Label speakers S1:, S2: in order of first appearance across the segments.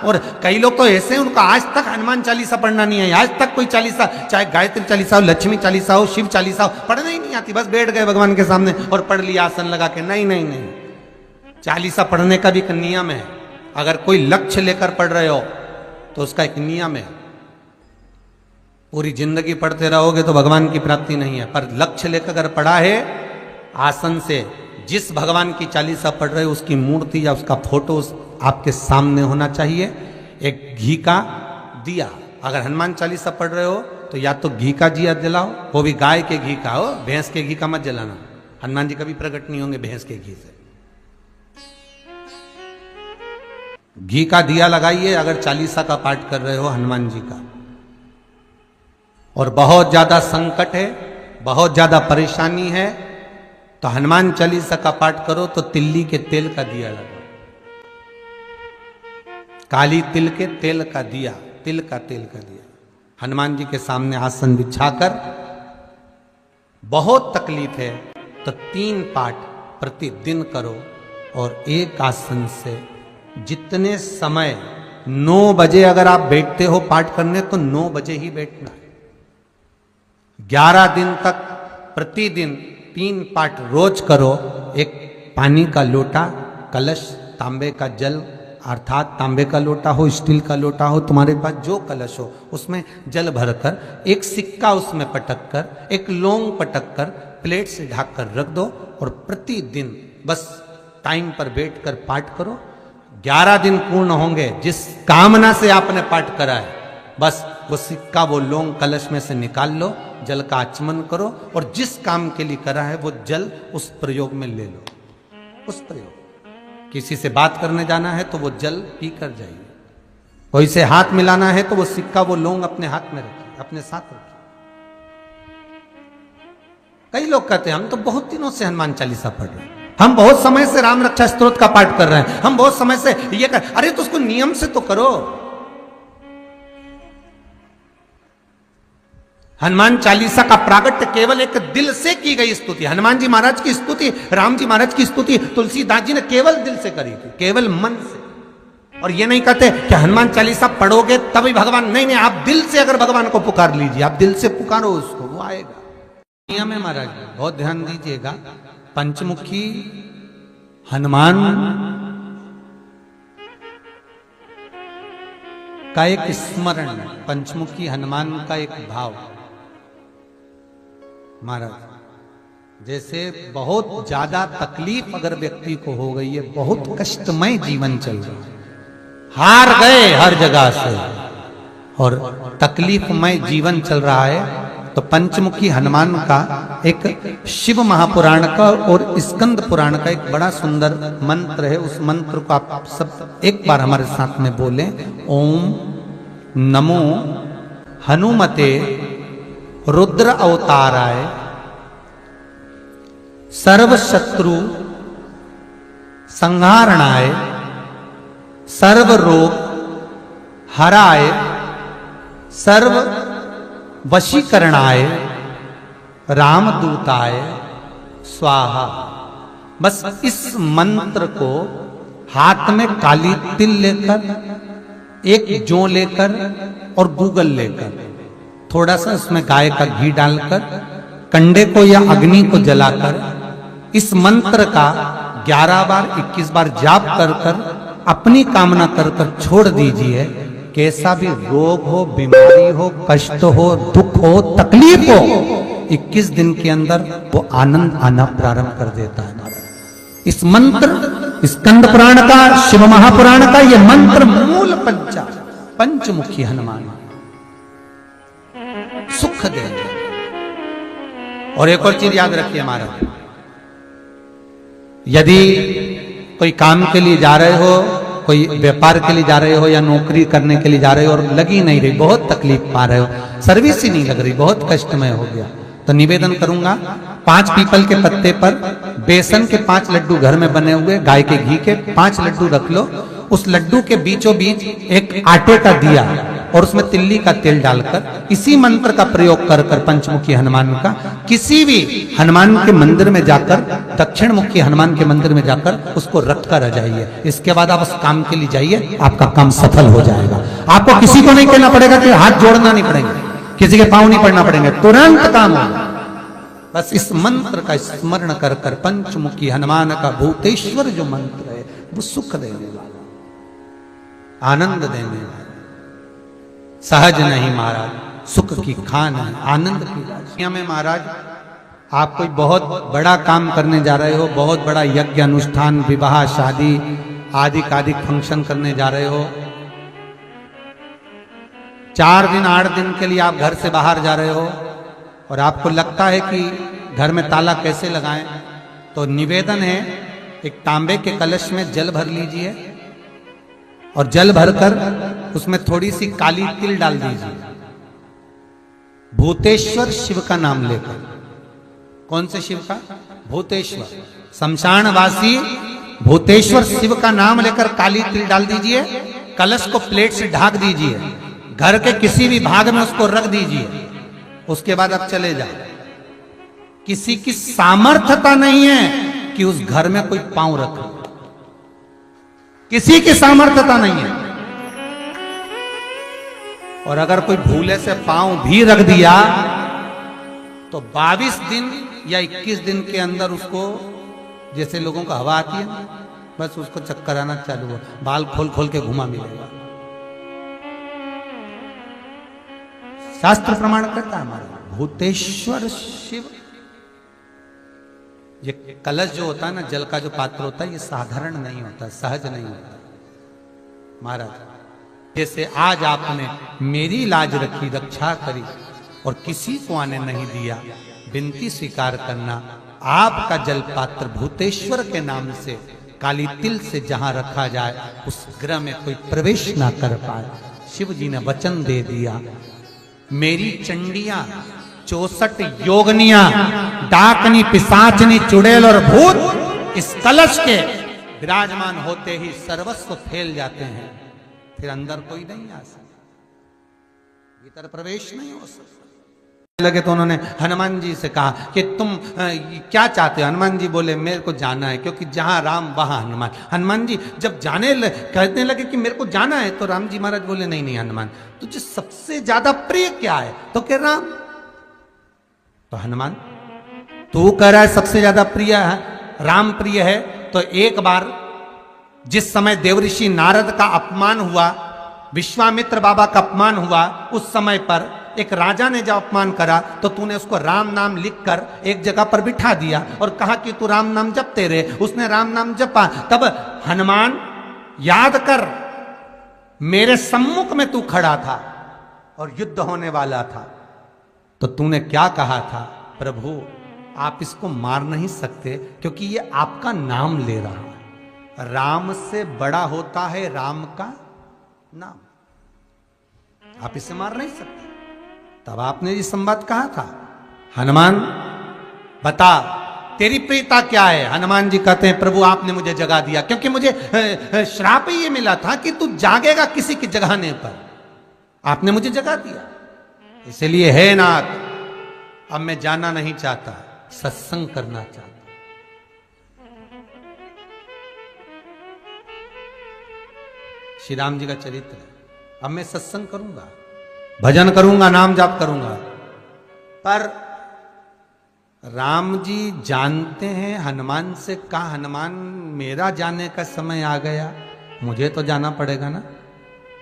S1: और कई लोग तो ऐसे हैं उनका आज तक हनुमान चालीसा पढ़ना नहीं है, आज तक कोई चालीसा, चाहे गायत्री चालीसा हो, लक्ष्मी चालीसा हो, शिव चालीसा हो, पढ़ना ही नहीं आती, बस बैठ गए भगवान के सामने और पढ़ लिया आसन लगा के। नहीं नहीं नहीं, चालीसा पढ़ने का भी एक नियम है। अगर कोई लक्ष्य लेकर पढ़ रहे हो तो उसका एक नियम है। पूरी जिंदगी पढ़ते रहोगे तो भगवान की प्राप्ति नहीं है, पर लक्ष्य लेकर अगर पढ़ा है आसन से, जिस भगवान की चालीसा पढ़ रहे हो उसकी मूर्ति या उसका फोटो आपके सामने होना चाहिए। एक घी का दिया, अगर हनुमान चालीसा पढ़ रहे हो तो या तो घी का दिया जलाओ, वो भी गाय के घी का हो, भैंस के घी का मत जलाना। हनुमान जी कभी प्रकट नहीं होंगे भैंस के घी से। घी का दिया लगाइए अगर चालीसा का पाठ कर रहे हो हनुमान जी का। और बहुत ज्यादा संकट है, बहुत ज्यादा परेशानी है तो हनुमान चालीसा का पाठ करो तो तिल्ली के तेल का दिया लगाओ, काली तिल के तेल का दिया, तिल का तेल का दिया हनुमान जी के सामने आसन बिछाकर। बहुत तकलीफ है तो 3 पाठ प्रतिदिन करो और एक आसन से जितने समय 9 बजे अगर आप बैठते हो पाठ करने तो 9 बजे ही बैठना है। 11 दिन तक प्रतिदिन 3 पाठ रोज करो। एक पानी का लोटा, कलश, तांबे का जल अर्थात तांबे का लोटा हो, स्टील का लोटा हो, तुम्हारे पास जो कलश हो उसमें जल भरकर, एक सिक्का उसमें पटक कर, एक लौंग पटक कर प्लेट से ढक कर रख दो और प्रतिदिन बस टाइम पर बैठकर पाठ करो। 11 दिन पूर्ण होंगे, जिस कामना से आपने पाठ करा है बस वो सिक्का, वो लौंग कलश में से निकाल लो, जल का आचमन करो और जिस काम के लिए करा है वो जल उस प्रयोग में ले लो। उस प्रयोग, किसी से बात करने जाना है तो वो जल पी कर जाइए, कोई से हाथ मिलाना है तो वो सिक्का, वो लौंग अपने हाथ में रखिए, अपने साथ रखिए। कई लोग कहते हैं हम तो बहुत दिनों से हनुमान चालीसा पढ़ रहे हैं, हम बहुत समय से राम रक्षा स्तोत्र का पाठ कर रहे हैं, हम बहुत समय से ये कर, अरे तो उसको नियम से तो करो। हनुमान चालीसा का प्रागट्य केवल एक दिल से की गई स्तुति। हनुमान जी महाराज की स्तुति, राम जी महाराज की स्तुति तुलसीदास जी ने केवल दिल से करी थी, केवल मन से। और ये नहीं कहते कि हनुमान चालीसा पढ़ोगे तभी भगवान, नहीं नहीं, आप दिल से अगर भगवान को पुकार लीजिए, आप दिल से पुकारो उसको, वो आएगा। नियम है महाराज, बहुत ध्यान दीजिएगा। पंचमुखी हनुमान का एक स्मरण, पंचमुखी हनुमान का एक भाव। महाराज जैसे बहुत ज्यादा तकलीफ अगर व्यक्ति को हो गई है, बहुत कष्टमय जीवन चल रहा है, हार गए हर जगह से और तकलीफमय जीवन चल रहा है, तो पंचमुखी हनुमान का एक शिव महापुराण का और स्कंद पुराण का एक बड़ा सुंदर मंत्र है। उस मंत्र को आप सब एक बार हमारे साथ में बोलें। ओम नमो हनुमते रुद्र अवताराय सर्व शत्रु संहारणाय सर्व रोग हराय सर्व वशीकरणाय रामदूताय स्वाहा। बस इस मंत्र को हाथ में काली तिल लेकर, एक जौ लेकर और गूगल लेकर, थोड़ा सा उसमें गाय का घी डालकर, कंडे को या अग्नि को जलाकर इस मंत्र का 11 बार 21 बार जाप कर कर अपनी कामना कर कर छोड़ दीजिए। कैसा भी रोग हो, बीमारी हो, कष्ट हो, दुख हो, तकलीफ हो, 21 दिन के अंदर वो आनंद आना प्रारंभ कर देता है। इस मंत्र, स्कंद पुराण का, शिव महापुराण का ये मंत्र मूल पंचमुखी हनुमान सुख देंगे। और एक और चीज याद रखिए हमारा, यदि कोई काम के लिए जा रहे हो, कोई व्यापार के लिए जा रहे हो या नौकरी करने के लिए जा रहे हो और लगी नहीं रही, बहुत तकलीफ पा रहे हो, सर्विस ही नहीं लग रही, बहुत कष्टमय हो गया, तो निवेदन करूंगा 5 पीपल के पत्ते पर बेसन के 5 लड्डू घर में बने हुए, गाय के घी के 5 लड्डू रख लो, उस लड्डू के बीचों बीच एक आटे का दिया और उसमें तिल्ली का तेल डालकर इसी मंत्र का प्रयोग कर कर पंचमुखी हनुमान का किसी भी हनुमान के मंदिर में जाकर, दक्षिण मुखी हनुमान के मंदिर में जाकर उसको रख कर आ जाइए। इसके बाद आप उस काम के लिए जाइए, आपका काम सफल हो जाएगा। आपको किसी को नहीं कहना पड़ेगा कि हाथ जोड़ना नहीं पड़ेंगे, किसी के पांव नहीं पड़ना पड़ेंगे, तुरंत काम होगा। बस इस मंत्र का स्मरण कर कर पंचमुखी हनुमान का भूतेश्वर जो मंत्र है वो सुख देने वाला, आनंद देने वाला, सहज नहीं महाराज, सुख की खान है, आनंद की राशि में। महाराज आप कोई बहुत बड़ा काम करने जा रहे हो, बहुत बड़ा यज्ञ अनुष्ठान, विवाह, शादी आदि फंक्शन करने जा रहे हो, 4 दिन 8 दिन के लिए आप घर से बाहर जा रहे हो और आपको लगता है कि घर में ताला कैसे लगाएं, तो निवेदन है एक तांबे के कलश में जल भर लीजिए और जल भरकर उसमें थोड़ी सी काली तिल डाल दीजिए, भूतेश्वर शिव का नाम लेकर। कौन से शिव का? भूतेश्वर, शमशानवासी भूतेश्वर शिव का नाम लेकर काली तिल डाल दीजिए, कलश को प्लेट से ढक दीजिए, घर के किसी भी भाग में उसको रख दीजिए। उसके बाद आप चले जाओ। किसी की सामर्थ्यता नहीं है कि उस घर में कोई पांव रखे, किसी की सामर्थ्यता नहीं है। और अगर कोई भूले से पांव भी रख दिया तो 22 दिन या 21 दिन के अंदर उसको, जैसे लोगों को हवा आती है बस उसको चक्कर आना चालू हो, बाल खोल खोल के घुमा मिलेगा। शास्त्र प्रमाण करता है हमारा भूतेश्वर शिव। ये कलश जो होता है ना, जल का जो पात्र होता है, ये साधारण नहीं होता, सहज नहीं होता महाराज। जैसे आज आपने मेरी लाज रखी, रक्षा करी और किसी को आने नहीं दिया, विनती स्वीकार करना। आपका जल पात्र भूतेश्वर के नाम से काली तिल से जहां रखा जाए उस ग्रह में कोई प्रवेश ना कर पाए। शिव जी ने वचन दे दिया, मेरी चंडियां 64 योगनियां, डाकनी, पिशाचनी, चुड़ैल और भूत इस कलश के विराजमान होते ही सर्वस्व फैल जाते हैं, फिर अंदर कोई नहीं आ सकता, भीतर प्रवेश नहीं हो सकता। लगे तो उन्होंने हनुमान जी से कहा कि तुम क्या चाहते हो? हनुमान जी बोले मेरे को जाना है, क्योंकि जहां राम वहां हनुमान। हनुमान जी जब कहने लगे कि मेरे को जाना है, तो राम जी महाराज बोले नहीं नहीं हनुमान, तुझे सबसे ज्यादा प्रिय क्या है? तो कह राम। तो हनुमान तू कह रहा है सबसे ज्यादा प्रिय है राम प्रिय है, तो एक बार जिस समय देवऋषि नारद का अपमान हुआ, विश्वामित्र बाबा का अपमान हुआ, उस समय पर एक राजा ने जब अपमान करा तो तूने उसको राम नाम लिखकर एक जगह पर बिठा दिया और कहा कि तू राम नाम जपते रहे। उसने राम नाम जपा। तब हनुमान याद कर, मेरे सम्मुख में तू खड़ा था और युद्ध होने वाला था, तो तूने क्या कहा था? प्रभु आप इसको मार नहीं सकते क्योंकि ये आपका नाम ले रहा है, राम से बड़ा होता है राम का नाम, आप इसे मार नहीं सकते। तब आपने ये संवाद कहा था, हनुमान बता तेरी प्रियता क्या है? हनुमान जी कहते हैं प्रभु आपने मुझे जगा दिया, क्योंकि मुझे श्राप ये मिला था कि तू जागेगा किसी की जगाने पर, आपने मुझे जगा दिया। इसलिए है नाथ, अब मैं जाना नहीं चाहता, सत्संग करना चाहता। श्री राम जी का चरित्र है। अब मैं सत्संग करूंगा, भजन करूंगा, नाम जाप करूंगा। पर राम जी जानते हैं हनुमान से, कहा हनुमान मेरा जाने का समय आ गया, मुझे तो जाना पड़ेगा ना।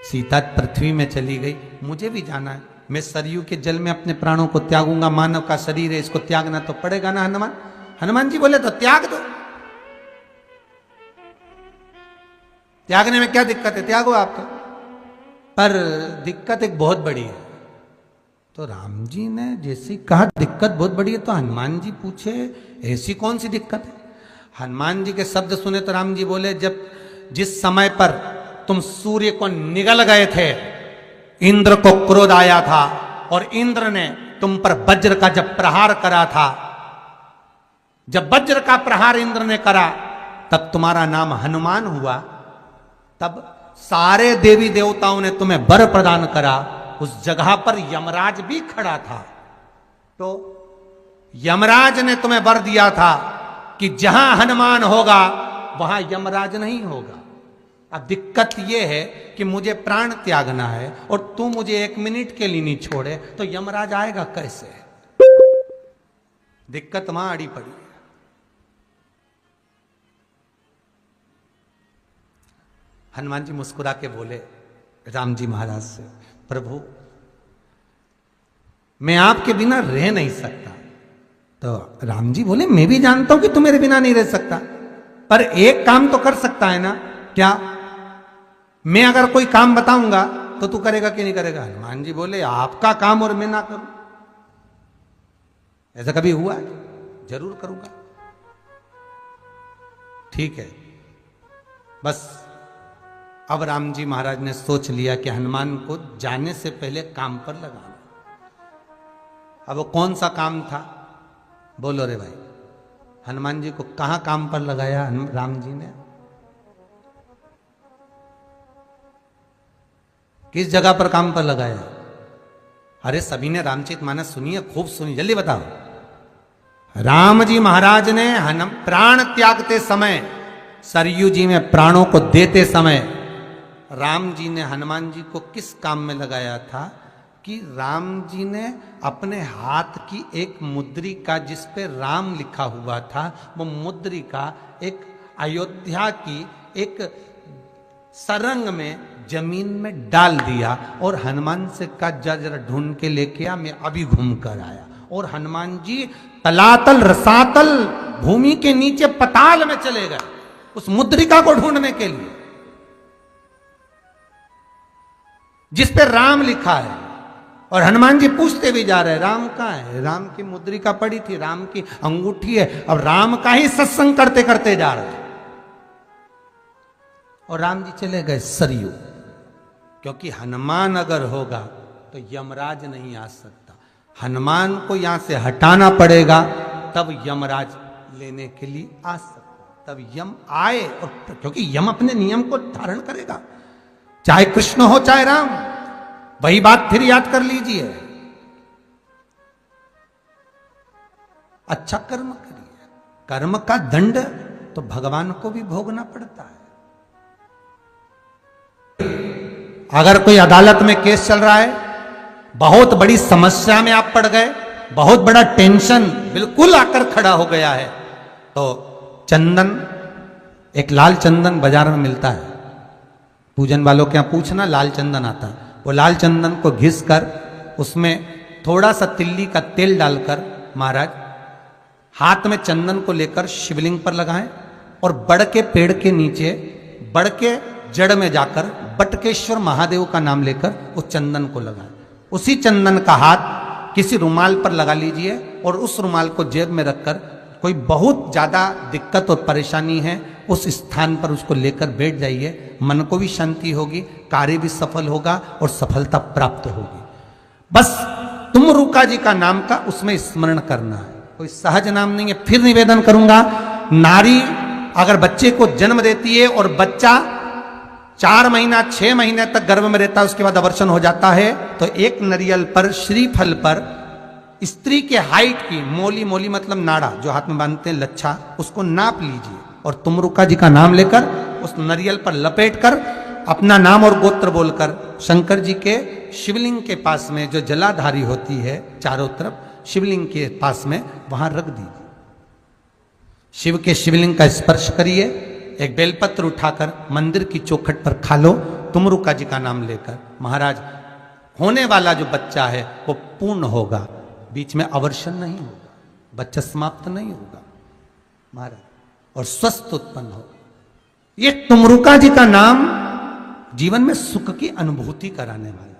S1: सीता पृथ्वी में चली गई, मुझे भी जाना है। मैं सरयू के जल में अपने प्राणों को त्यागूंगा, मानव का शरीर है, इसको त्यागना तो पड़ेगा ना हनुमान। हनुमान जी बोले तो त्याग दो, त्यागने में क्या दिक्कत है, त्यागो आप तो। पर दिक्कत एक बहुत बड़ी है। तो राम जी ने जैसी कहा दिक्कत बहुत बड़ी है, तो हनुमान जी पूछे ऐसी कौन सी दिक्कत है? हनुमान जी के शब्द सुने तो राम जी बोले, जब जिस समय पर तुम सूर्य को निगल गए थे, इंद्र को क्रोध आया था और इंद्र ने तुम पर वज्र का जब प्रहार करा था, जब वज्र का प्रहार इंद्र ने करा तब तुम्हारा नाम हनुमान हुआ। तब सारे देवी देवताओं ने तुम्हें वर प्रदान करा, उस जगह पर यमराज भी खड़ा था। तो यमराज ने तुम्हें वर दिया था कि जहां हनुमान होगा वहां यमराज नहीं होगा। अब दिक्कत यह है कि मुझे प्राण त्यागना है और तू मुझे 1 मिनट के लिए नहीं छोड़े, तो यमराज आएगा कैसे? दिक्कत वहां अड़ी पड़ी है। हनुमान जी मुस्कुरा के बोले राम जी महाराज से, प्रभु मैं आपके बिना रह नहीं सकता। तो राम जी बोले, मैं भी जानता हूं कि तू मेरे बिना नहीं रह सकता, पर एक काम तो कर सकता है ना। क्या? मैं अगर कोई काम बताऊंगा तो तू करेगा कि नहीं करेगा? हनुमान जी बोले, आपका काम और मैं ना करूं, ऐसा कभी हुआ है? जरूर करूंगा। ठीक है। बस अब राम जी महाराज ने सोच लिया कि हनुमान को जाने से पहले काम पर लगाना। अब वो कौन सा काम था? बोलो रे भाई। हनुमान जी को कहां काम पर लगाया राम जी ने? किस जगह पर काम पर लगाया? अरे सभी ने रामचरितमानस सुनी है, खूब सुनी, जल्दी बताओ। राम जी महाराज ने प्राण त्यागते समय, सरयू जी में प्राणों को देते समय, राम जी ने हनुमान जी को किस काम में लगाया था? कि राम जी ने अपने हाथ की एक मुद्रिका जिस पे राम लिखा हुआ था, वो मुद्रिका एक अयोध्या की एक सरंग में जमीन में डाल दिया और हनुमान से कहा जा जरा ढूंढ के लेके आ, मैं अभी घूम कर आया। और हनुमान जी तलातल रसातल भूमि के नीचे पताल में चले गए उस मुद्रिका को ढूंढने के लिए जिस पे राम लिखा है। और हनुमान जी पूछते भी जा रहे, राम कहाँ है? राम की मुद्रिका पड़ी थी, राम की अंगूठी है। अब राम का ही सत्संग करते करते जा रहे और राम जी चले गए सरयू, क्योंकि हनुमान अगर होगा तो यमराज नहीं आ सकता। हनुमान को यहां से हटाना पड़ेगा, तब यमराज लेने के लिए आ सकता, तब यम आए। और क्योंकि यम अपने नियम को धारण करेगा, चाहे कृष्ण हो चाहे राम। वही बात फिर याद कर लीजिए, अच्छा कर्म करिए, कर्म का दंड तो भगवान को भी भोगना पड़ता है। अगर कोई अदालत में केस चल रहा है, बहुत बड़ी समस्या में आप पड़ गए, बहुत बड़ा टेंशन बिल्कुल आकर खड़ा हो गया है, तो चंदन, एक लाल चंदन बाजार में मिलता है, पूजन वालों के यहां पूछना, लाल चंदन आता है। वो लाल चंदन को घिस कर उसमें थोड़ा सा तिल्ली का तेल डालकर महाराज हाथ में चंदन को लेकर शिवलिंग पर लगाएं और बड़ के पेड़ के नीचे, बड़ के जड़ में जाकर बटकेश्वर महादेव का नाम लेकर उस चंदन को लगाएं। उसी चंदन का हाथ किसी रुमाल पर लगा लीजिए और उस रुमाल को जेब में रखकर, कोई बहुत ज्यादा दिक्कत और परेशानी है उस स्थान पर उसको लेकर बैठ जाइए। मन को भी शांति होगी, कार्य भी सफल होगा और सफलता प्राप्त होगी। बस तुमरुका जी का नाम का उसमें स्मरण करना है, कोई सहज नाम नहीं है। फिर निवेदन करूंगा, नारी अगर बच्चे को जन्म देती है और बच्चा 4 महीना 6 महीने तक गर्भ में रहता है, उसके बाद अवर्षण हो जाता है, तो एक नरियल पर, श्रीफल पर स्त्री के हाइट की मोली, मोली मतलब नाड़ा जो हाथ में बांधते हैं, लच्छा, उसको नाप लीजिए और तुमरुका जी का नाम लेकर उस नरियल पर लपेट कर अपना नाम और गोत्र बोलकर शंकर जी के शिवलिंग के पास में जो जलाधारी होती है चारों तरफ, शिवलिंग के पास में वहां रख दीजिए। शिव के शिवलिंग का स्पर्श करिए, एक बेलपत्र उठाकर मंदिर की चौखट पर खा लो, तुमरुका जी का नाम लेकर। महाराज होने वाला जो बच्चा है वो पूर्ण होगा, बीच में अवर्षण नहीं होगा, बच्चा समाप्त नहीं होगा महाराज, और स्वस्थ उत्पन्न हो। ये तुमरुका जी का नाम जीवन में सुख की अनुभूति कराने वाला है,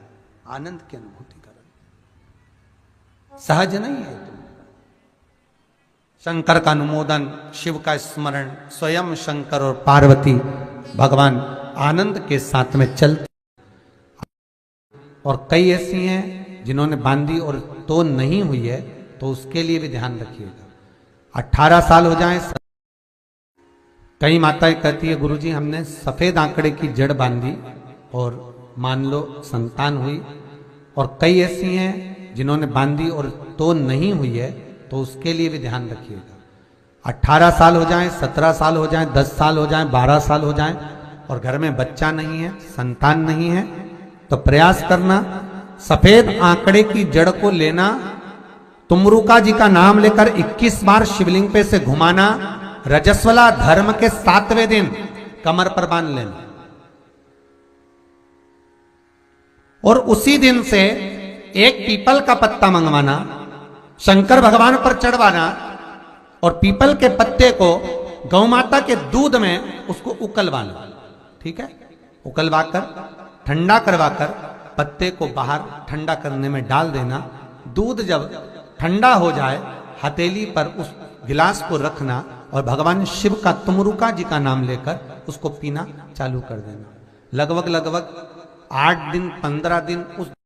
S1: आनंद की अनुभूति कराने, सहज नहीं है। शंकर का अनुमोदन, शिव का स्मरण, स्वयं शंकर और पार्वती भगवान आनंद के साथ में चलते। और कई ऐसी हैं जिन्होंने बांधी और तो नहीं हुई है, तो उसके लिए भी ध्यान रखिएगा। 18 साल हो जाएं, कई माताएं कहती है गुरुजी हमने सफेद आंकड़े की जड़ बांधी और मान लो संतान हुई, और कई ऐसी हैं जिन्होंने बांधी और तो नहीं हुई है, तो उसके लिए भी ध्यान रखिएगा। 18 साल हो जाएं, 17 साल हो जाएं, 10 साल हो जाएं, 12 साल हो जाएं और घर में बच्चा नहीं है, संतान नहीं है, तो प्रयास करना सफेद आंकड़े की जड़ को लेना, तुमरुका जी का नाम लेकर 21 बार शिवलिंग पे से घुमाना, रजस्वला धर्म के 7वें दिन कमर पर बांध लेना और उसी दिन से एक पीपल का पत्ता मंगवाना, शंकर भगवान पर चढ़वाना और पीपल के पत्ते को गौ माता के दूध में उसको उकलवाना। ठीक है, उकलवाकर ठंडा करवाकर पत्ते को बाहर ठंडा करने में डाल देना। दूध जब ठंडा हो जाए हथेली पर उस गिलास को रखना और भगवान शिव का तुमरुका जी का नाम लेकर उसको पीना चालू कर देना। लगभग 8 दिन 15 दिन उस